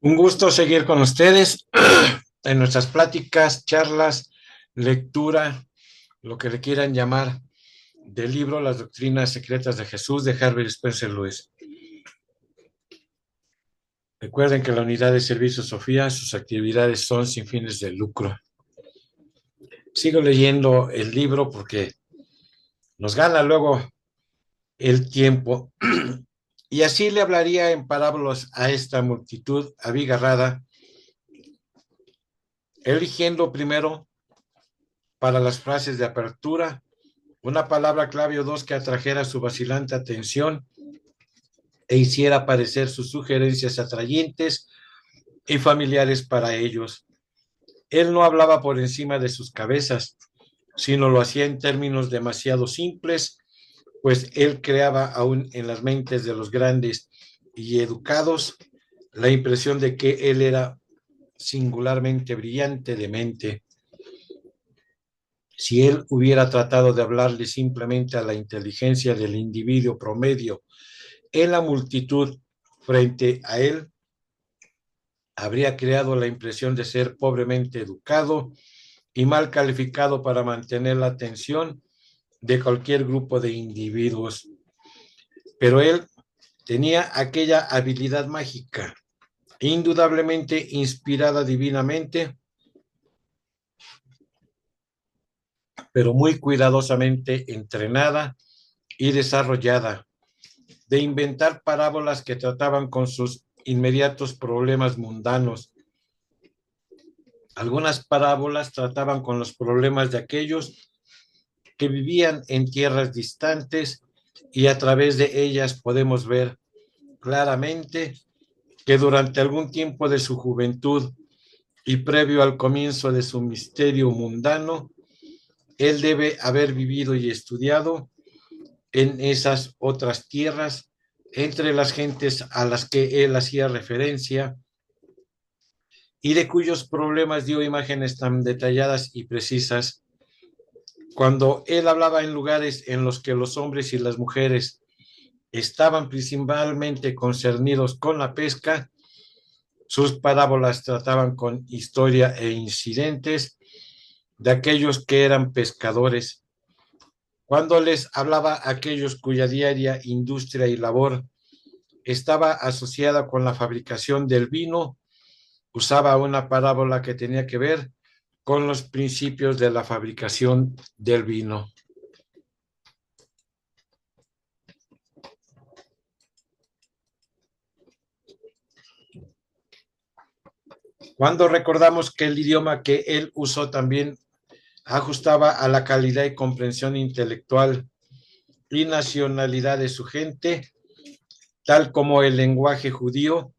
Un gusto seguir con ustedes en nuestras pláticas, charlas, lectura, lo que le quieran llamar, del libro Las Doctrinas Secretas de Jesús de Herbert Spencer Lewis. Recuerden que la unidad de servicio Sofía, sus actividades son sin fines de lucro. Sigo leyendo el libro porque nos gana luego el tiempo. Y así le hablaría en parábolas a esta multitud abigarrada, eligiendo primero para las frases de apertura una palabra clave o dos que atrajera su vacilante atención e hiciera parecer sus sugerencias atrayentes y familiares para ellos. Él no hablaba por encima de sus cabezas, sino lo hacía en términos demasiado simples, pues él creaba aún en las mentes de los grandes y educados la impresión de que él era singularmente brillante de mente. Si él hubiera tratado de hablarle simplemente a la inteligencia del individuo promedio en la multitud frente a él, habría creado la impresión de ser pobremente educado y mal calificado para mantener la atención de cualquier grupo de individuos. Pero él tenía aquella habilidad mágica, indudablemente inspirada divinamente, pero muy cuidadosamente entrenada y desarrollada, de inventar parábolas que trataban con sus inmediatos problemas mundanos. Algunas parábolas trataban con los problemas de aquellos que vivían en tierras distantes y a través de ellas podemos ver claramente que durante algún tiempo de su juventud y previo al comienzo de su misterio mundano, él debe haber vivido y estudiado en esas otras tierras, entre las gentes a las que él hacía referencia y de cuyos problemas dio imágenes tan detalladas y precisas. Cuando él hablaba en lugares en los que los hombres y las mujeres estaban principalmente concernidos con la pesca, sus parábolas trataban con historia e incidentes de aquellos que eran pescadores. Cuando les hablaba a aquellos cuya diaria industria y labor estaba asociada con la fabricación del vino, usaba una parábola que tenía que ver con los principios de la fabricación del vino. Cuando recordamos que el idioma que él usó también ajustaba a la calidad y comprensión intelectual y nacionalidad de su gente, tal como el lenguaje judío,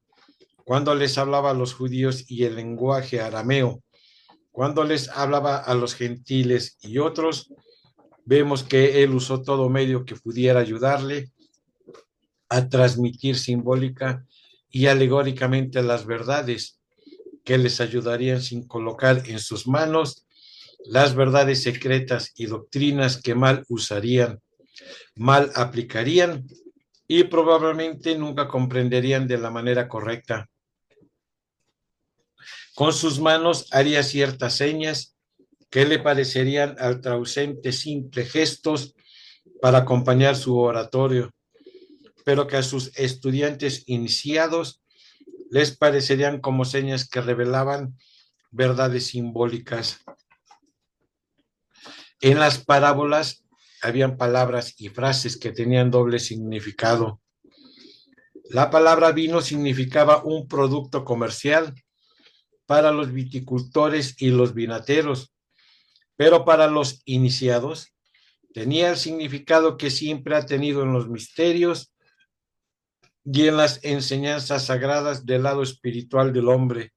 cuando les hablaba a los judíos, y el lenguaje arameo, cuando les hablaba a los gentiles y otros, vemos que él usó todo medio que pudiera ayudarle a transmitir simbólica y alegóricamente las verdades que les ayudarían sin colocar en sus manos las verdades secretas y doctrinas que mal usarían, mal aplicarían y probablemente nunca comprenderían de la manera correcta. Con sus manos haría ciertas señas que le parecerían al traducente simples gestos para acompañar su oratorio, pero que a sus estudiantes iniciados les parecerían como señas que revelaban verdades simbólicas. En las parábolas habían palabras y frases que tenían doble significado. La palabra vino significaba un producto comercial para los viticultores y los vinateros, pero para los iniciados tenía el significado que siempre ha tenido en los misterios y en las enseñanzas sagradas del lado espiritual del hombre.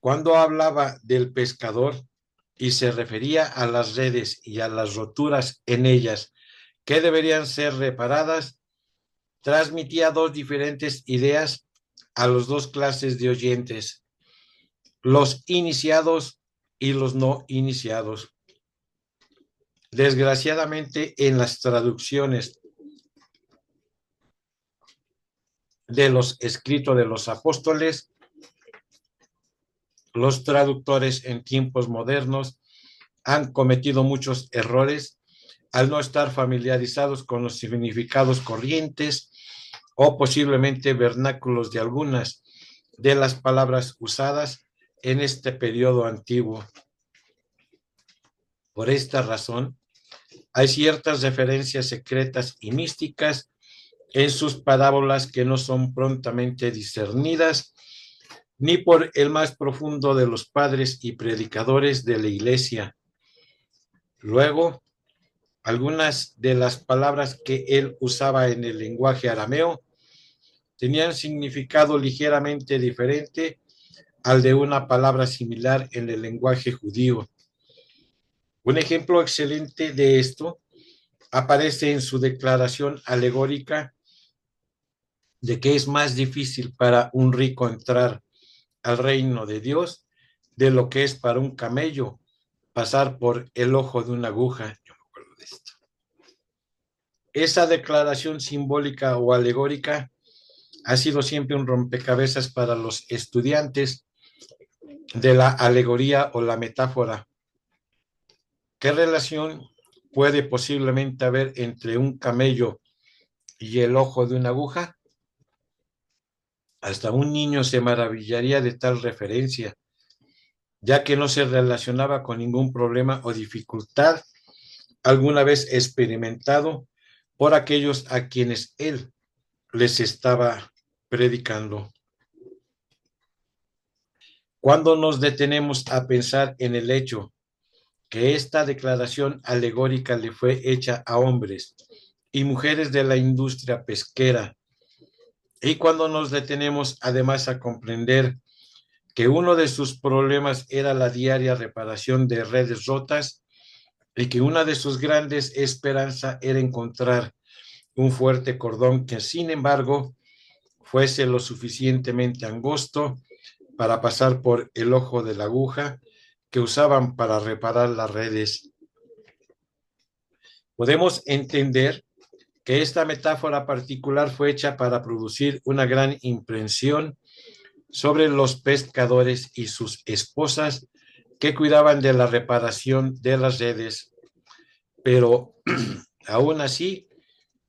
Cuando hablaba del pescador y se refería a las redes y a las roturas en ellas que deberían ser reparadas, transmitía dos diferentes ideas a las dos clases de oyentes, los iniciados y los no iniciados. Desgraciadamente, en las traducciones de los escritos de los apóstoles, los traductores en tiempos modernos han cometido muchos errores al no estar familiarizados con los significados corrientes o posiblemente vernáculos de algunas de las palabras usadas en este periodo antiguo. Por esta razón, hay ciertas referencias secretas y místicas en sus parábolas que no son prontamente discernidas ni por el más profundo de los padres y predicadores de la iglesia. Luego, algunas de las palabras que él usaba en el lenguaje arameo tenían significado ligeramente diferente al de una palabra similar en el lenguaje judío. Un ejemplo excelente de esto aparece en su declaración alegórica de que es más difícil para un rico entrar al reino de Dios de lo que es para un camello pasar por el ojo de una aguja. Yo me acuerdo de esto. Esa declaración simbólica o alegórica ha sido siempre un rompecabezas para los estudiantes de la alegoría o la metáfora. ¿Qué relación puede posiblemente haber entre un camello y el ojo de una aguja? Hasta un niño se maravillaría de tal referencia, ya que no se relacionaba con ningún problema o dificultad alguna vez experimentado por aquellos a quienes él les estaba predicando. Cuando nos detenemos a pensar en el hecho que esta declaración alegórica le fue hecha a hombres y mujeres de la industria pesquera, y cuando nos detenemos además a comprender que uno de sus problemas era la diaria reparación de redes rotas y que una de sus grandes esperanzas era encontrar un fuerte cordón que, sin embargo, fuese lo suficientemente angosto para pasar por el ojo de la aguja que usaban para reparar las redes. Podemos entender que esta metáfora particular fue hecha para producir una gran impresión sobre los pescadores y sus esposas que cuidaban de la reparación de las redes, pero aún así,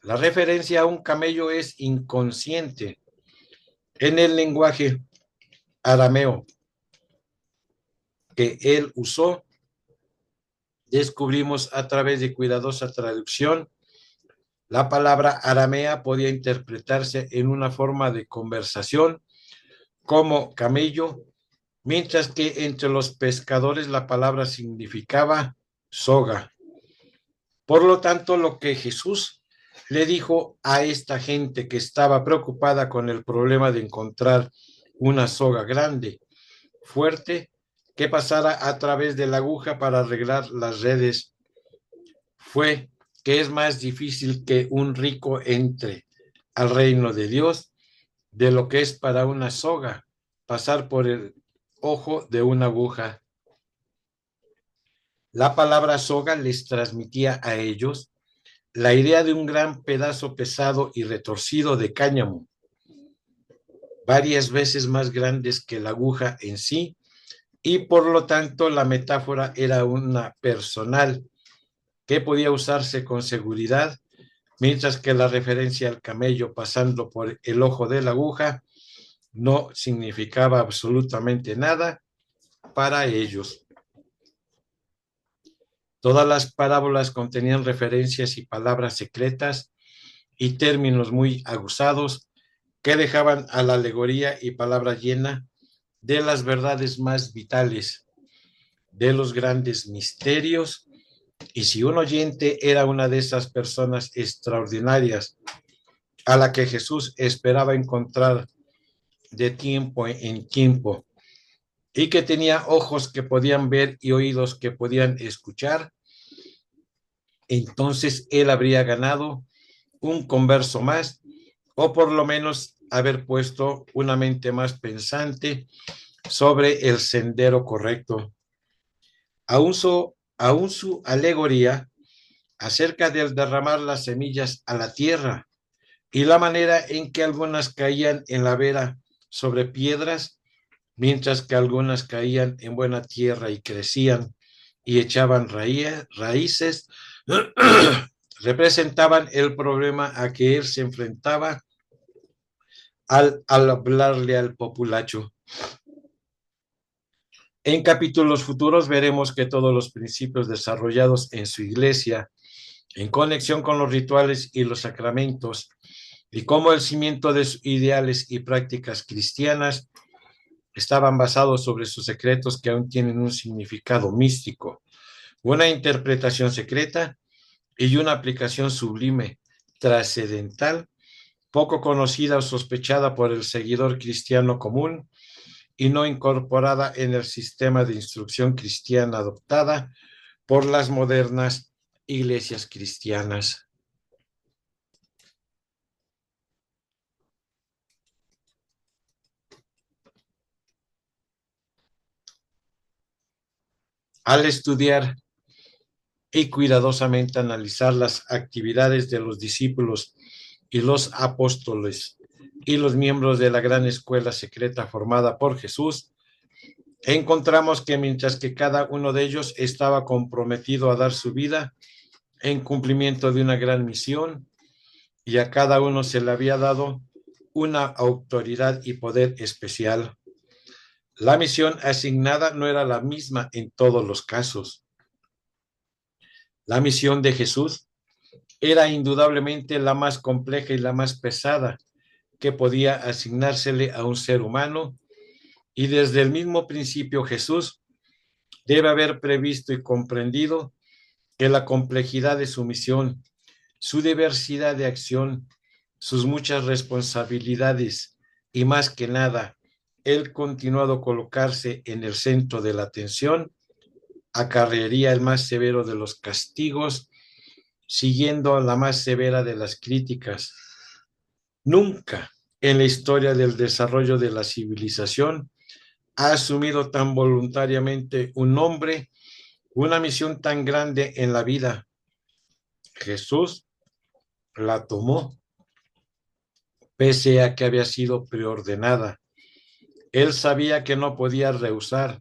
la referencia a un camello es inconsciente. En el lenguaje arameo que él usó, descubrimos a través de cuidadosa traducción, la palabra aramea podía interpretarse en una forma de conversación como camello, mientras que entre los pescadores la palabra significaba soga. Por lo tanto, lo que Jesús le dijo a esta gente que estaba preocupada con el problema de encontrar una soga grande, fuerte, que pasara a través de la aguja para arreglar las redes, fue que es más difícil que un rico entre al reino de Dios de lo que es para una soga pasar por el ojo de una aguja. La palabra soga les transmitía a ellos la idea de un gran pedazo pesado y retorcido de cáñamo, varias veces más grandes que la aguja en sí, y por lo tanto la metáfora era una personal que podía usarse con seguridad, mientras que la referencia al camello pasando por el ojo de la aguja no significaba absolutamente nada para ellos. Todas las parábolas contenían referencias y palabras secretas y términos muy aguzados que dejaban a la alegoría y palabra llena de las verdades más vitales, de los grandes misterios. Y si un oyente era una de esas personas extraordinarias a la que Jesús esperaba encontrar de tiempo en tiempo y que tenía ojos que podían ver y oídos que podían escuchar, entonces él habría ganado un converso más, o por lo menos haber puesto una mente más pensante sobre el sendero correcto. Aún su alegoría acerca del derramar las semillas a la tierra y la manera en que algunas caían en la vera sobre piedras, mientras que algunas caían en buena tierra y crecían y echaban raíces, representaban el problema a que él se enfrentaba al hablarle al populacho. En capítulos futuros veremos que todos los principios desarrollados en su iglesia, en conexión con los rituales y los sacramentos, y cómo el cimiento de sus ideales y prácticas cristianas estaban basados sobre sus secretos que aún tienen un significado místico, una interpretación secreta y una aplicación sublime, trascendental, poco conocida o sospechada por el seguidor cristiano común y no incorporada en el sistema de instrucción cristiana adoptada por las modernas iglesias cristianas. Al estudiar y cuidadosamente analizar las actividades de los discípulos y los apóstoles y los miembros de la gran escuela secreta formada por Jesús, encontramos que mientras que cada uno de ellos estaba comprometido a dar su vida en cumplimiento de una gran misión, y a cada uno se le había dado una autoridad y poder especial. La misión asignada no era la misma en todos los casos. La misión de Jesús era indudablemente la más compleja y la más pesada que podía asignársele a un ser humano, y desde el mismo principio Jesús debe haber previsto y comprendido que la complejidad de su misión, su diversidad de acción, sus muchas responsabilidades y más que nada, el continuado colocarse en el centro de la atención, acarrearía el más severo de los castigos, siguiendo la más severa de las críticas. Nunca en la historia del desarrollo de la civilización ha asumido tan voluntariamente un hombre una misión tan grande en la vida. Jesús la tomó, pese a que había sido preordenada. Él sabía que no podía rehusar,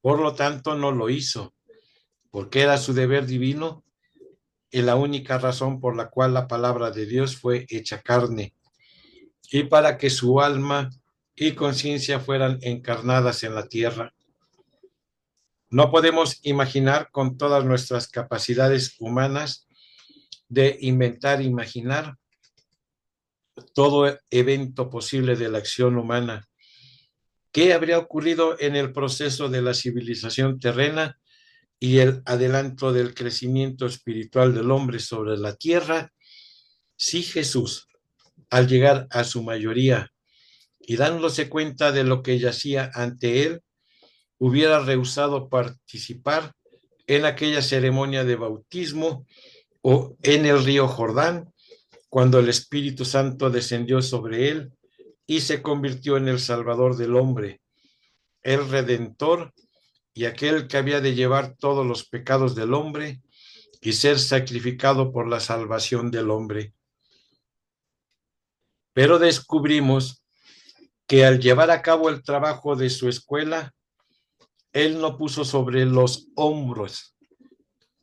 por lo tanto no lo hizo, porque era su deber divino y la única razón por la cual la palabra de Dios fue hecha carne, y para que su alma y conciencia fueran encarnadas en la tierra. No podemos imaginar con todas nuestras capacidades humanas de inventar, imaginar todo evento posible de la acción humana. ¿Qué habría ocurrido en el proceso de la civilización terrena y el adelanto del crecimiento espiritual del hombre sobre la tierra si Jesús, al llegar a su mayoría y dándose cuenta de lo que yacía ante él, hubiera rehusado participar en aquella ceremonia de bautismo o en el río Jordán, cuando el Espíritu Santo descendió sobre él y se convirtió en el Salvador del hombre, el Redentor y aquel que había de llevar todos los pecados del hombre y ser sacrificado por la salvación del hombre. Pero descubrimos que al llevar a cabo el trabajo de su escuela, él no puso sobre los hombros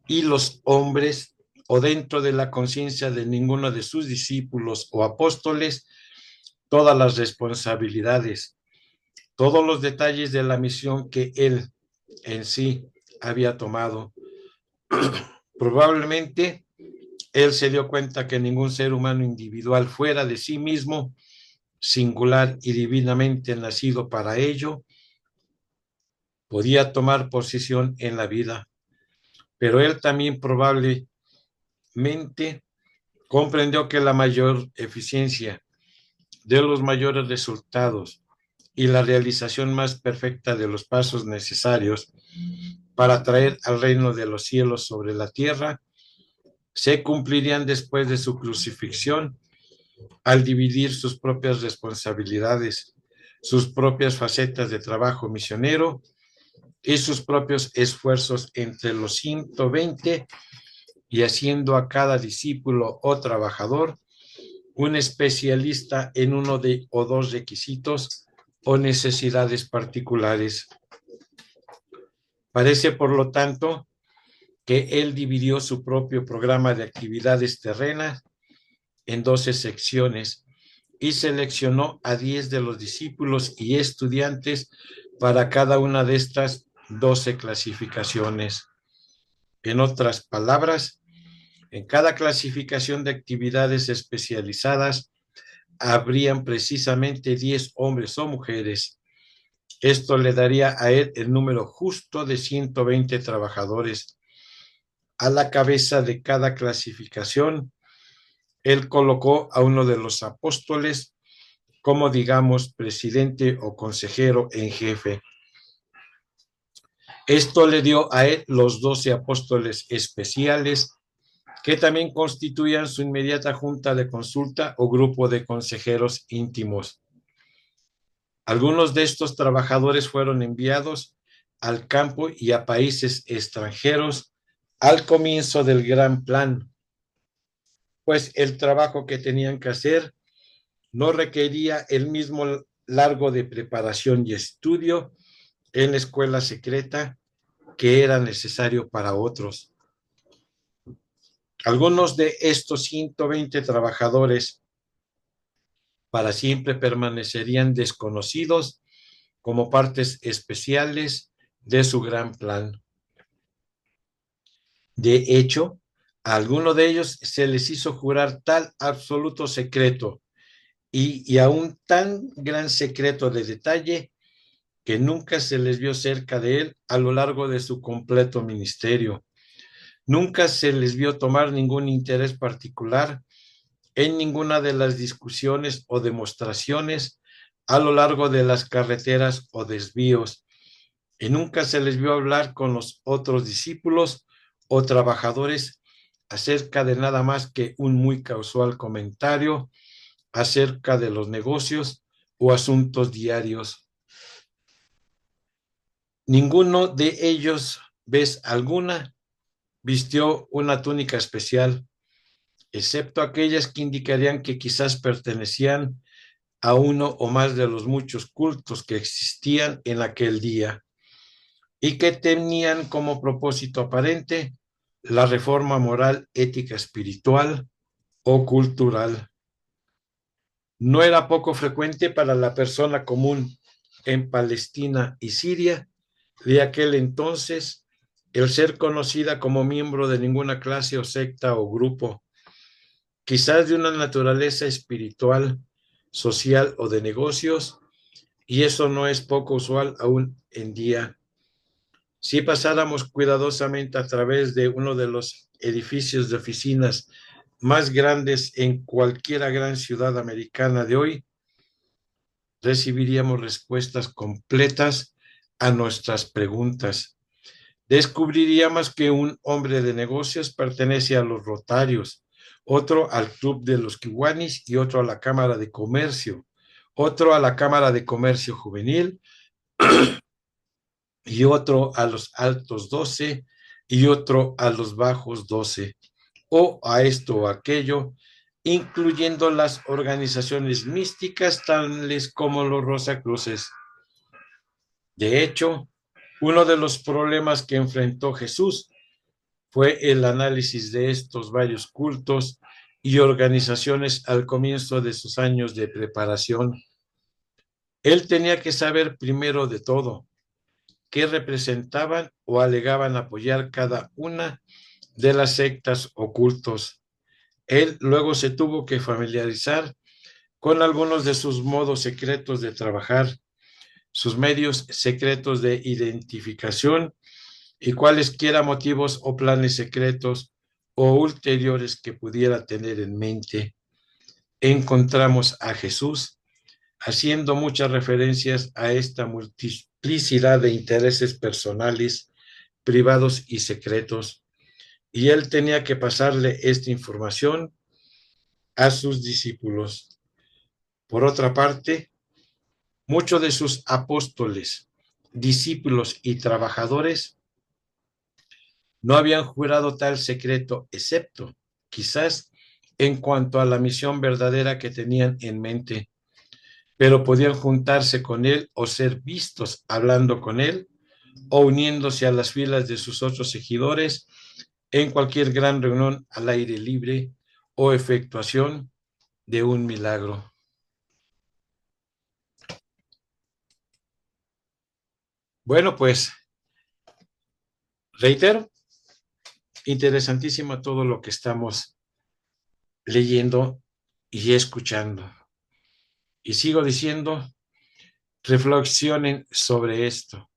y los hombres o dentro de la conciencia de ninguno de sus discípulos o apóstoles todas las responsabilidades, todos los detalles de la misión que él en sí había tomado. Probablemente él se dio cuenta que ningún ser humano individual fuera de sí mismo, singular y divinamente nacido para ello, podía tomar posición en la vida, pero él también probablemente comprendió que la mayor eficiencia de los mayores resultados y la realización más perfecta de los pasos necesarios para traer al reino de los cielos sobre la tierra se cumplirían después de su crucifixión al dividir sus propias responsabilidades, sus propias facetas de trabajo misionero y sus propios esfuerzos entre los 120 y haciendo a cada discípulo o trabajador un especialista en uno o dos requisitos o necesidades particulares. Parece, por lo tanto, que él dividió su propio programa de actividades terrenas en 12 secciones y seleccionó a 10 de los discípulos y estudiantes para cada una de estas 12 clasificaciones. En otras palabras, en cada clasificación de actividades especializadas habrían precisamente 10 hombres o mujeres. Esto le daría a él el número justo de 120 trabajadores. A la cabeza de cada clasificación, él colocó a uno de los apóstoles como, digamos, presidente o consejero en jefe. Esto le dio a él los 12 apóstoles especiales, que también constituían su inmediata junta de consulta o grupo de consejeros íntimos. Algunos de estos trabajadores fueron enviados al campo y a países extranjeros al comienzo del gran plan, pues el trabajo que tenían que hacer no requería el mismo largo de preparación y estudio en la escuela secreta que era necesario para otros. Algunos de estos 120 trabajadores para siempre permanecerían desconocidos como partes especiales de su gran plan. De hecho, a alguno de ellos se les hizo jurar tal absoluto secreto y aún tan gran secreto de detalle que nunca se les vio cerca de él a lo largo de su completo ministerio. Nunca se les vio tomar ningún interés particular en ninguna de las discusiones o demostraciones a lo largo de las carreteras o desvíos, y nunca se les vio hablar con los otros discípulos o trabajadores acerca de nada más que un muy casual comentario acerca de los negocios o asuntos diarios. Ninguno de ellos, vez alguna, vistió una túnica especial, excepto aquellas que indicarían que quizás pertenecían a uno o más de los muchos cultos que existían en aquel día y que tenían como propósito aparente la reforma moral, ética, espiritual o cultural. No era poco frecuente para la persona común en Palestina y Siria de aquel entonces el ser conocida como miembro de ninguna clase o secta o grupo, quizás de una naturaleza espiritual, social o de negocios, y eso no es poco usual aún en día. Si pasáramos cuidadosamente a través de uno de los edificios de oficinas más grandes en cualquier gran ciudad americana de hoy, recibiríamos respuestas completas a nuestras preguntas. Descubriríamos que un hombre de negocios pertenece a los Rotarios, otro al Club de los Kiwanis y otro a la Cámara de Comercio, otro a la Cámara de Comercio Juvenil y otro a los Altos 12 y otro a los Bajos 12, o a esto o aquello, incluyendo las organizaciones místicas tales como los Rosacruces. De hecho, uno de los problemas que enfrentó Jesús fue el análisis de estos varios cultos y organizaciones al comienzo de sus años de preparación. Él tenía que saber primero de todo qué representaban o alegaban apoyar cada una de las sectas o cultos. Él luego se tuvo que familiarizar con algunos de sus modos secretos de trabajar, sus medios secretos de identificación y cualesquiera motivos o planes secretos o ulteriores que pudiera tener en mente. Encontramos a Jesús haciendo muchas referencias a esta multiplicidad de intereses personales, privados y secretos, y él tenía que pasarle esta información a sus discípulos. Por otra parte, muchos de sus apóstoles, discípulos y trabajadores no habían jurado tal secreto, excepto, quizás, en cuanto a la misión verdadera que tenían en mente, pero podían juntarse con él o ser vistos hablando con él o uniéndose a las filas de sus otros seguidores en cualquier gran reunión al aire libre o efectuación de un milagro. Bueno, pues reitero, interesantísimo todo lo que estamos leyendo y escuchando. Y sigo diciendo, reflexionen sobre esto.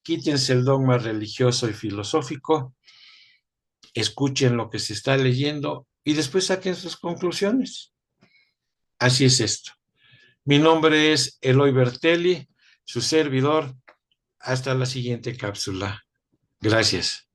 Quítense el dogma religioso y filosófico, escuchen lo que se está leyendo y después saquen sus conclusiones. Así es esto. Mi nombre es Eloy Bertelli, su servidor. Hasta la siguiente cápsula. Gracias.